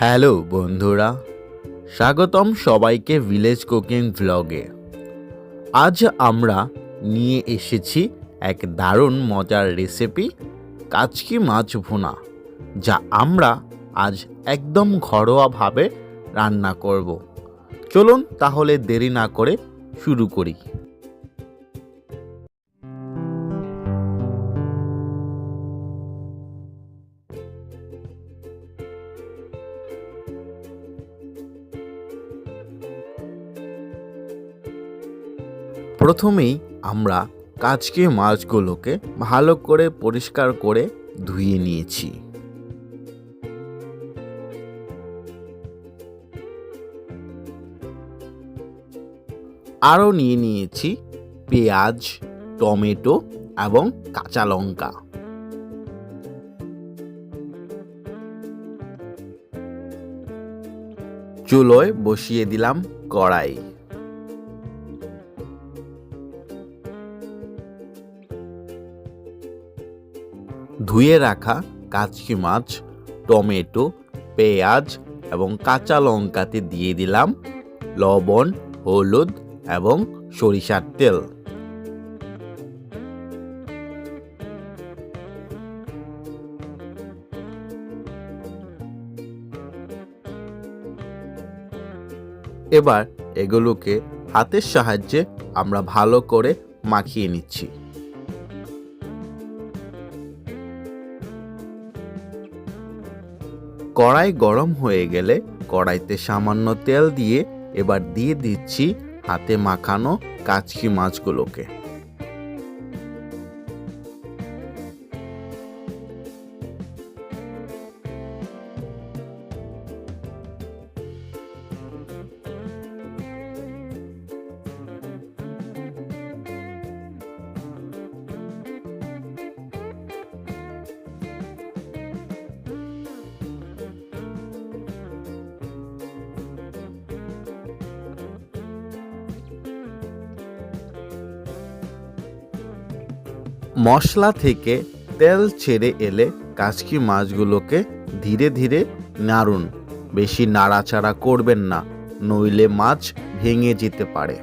Hello বন্ধুরা, স্বাগতম সবাইকে ভিলেজ কুকিং ভ্লগে। আজ আমরা নিয়ে এসেছি এক দারুণ মজার রেসিপি, কাচকি মাছ ভুনা, যা আমরা আজ একদম ঘরোয়াভাবে রান্না করব। চলুন তাহলে দেরি না করে শুরু করি। প্রথমেই আমরা কাচকি মাছগুলোকে ভালো করে পরিষ্কার করে ধুয়ে নিয়েছি। আরও নিয়ে নিয়েছি পেঁয়াজ, টমেটো এবং কাঁচা লঙ্কা। চুলোয় বসিয়ে দিলাম কড়াই। ধুয়ে রাখা কাচকি মাছ, টমেটো, পেঁয়াজ এবং কাঁচা লঙ্কাতে দিয়ে দিলাম লবণ, হলুদ এবং সরিষার তেল। এবার এগুলোকে হাতের সাহায্যে আমরা ভালো করে মাখিয়ে নিচ্ছি। কড়াই গরম হয়ে গেলে কড়াইতে সামান্য তেল দিয়ে এবার দিয়ে দিচ্ছি হাতে মাখানো কাচকি মাছগুলোকে। মশলা থেকে তেল ছেড়ে এলে কাচকি মাছগুলোকে ধীরে ধীরে নাড়ুন। বেশি নাড়াচাড়া করবেন না, নইলে মাছ ভেঙে যেতে পারে।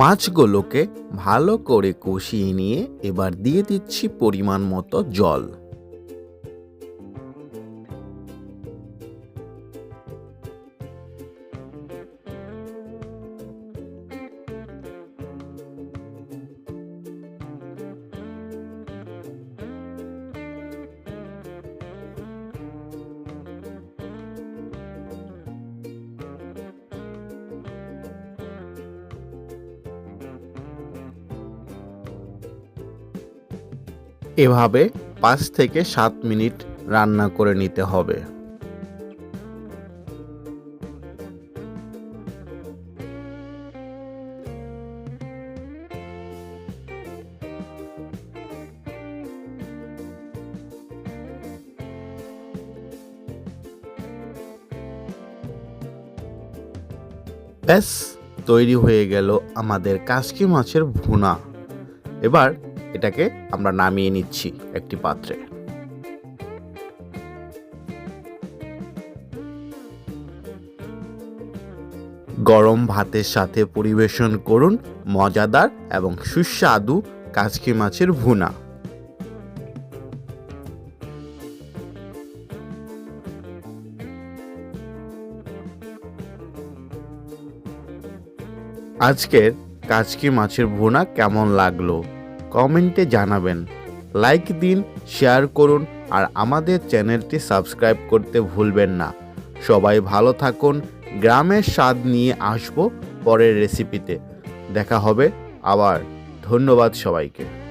মাছগুলোকে ভালো করে কষিয়ে নিয়ে এবার দিয়ে দিচ্ছি পরিমাণ মতো জল। এভাবে 5 থেকে 7 মিনিট রান্না করে নিতে হবে। ব্যাস, তৈরি হয়ে গেল আমাদের কাচকি মাছের ভুনা। এবার এটাকে আমরা নামিয়ে নিচ্ছি একটি পাত্রে। গরম ভাতের সাথে পরিবেশন করুন মজাদার এবং সুস্বাদু কাচকি মাছের ভুনা। আজকের কাচকি মাছের ভুনা কেমন লাগলো কমেন্টে জানাবেন। লাইক দিন, শেয়ার করুন আর আমাদের চ্যানেলটি সাবস্ক্রাইব করতে ভুলবেন না। সবাই ভালো থাকুন। গ্রামের স্বাদ নিয়ে আসবো পরের রেসিপিতে। দেখা হবে আবার। ধন্যবাদ সবাইকে।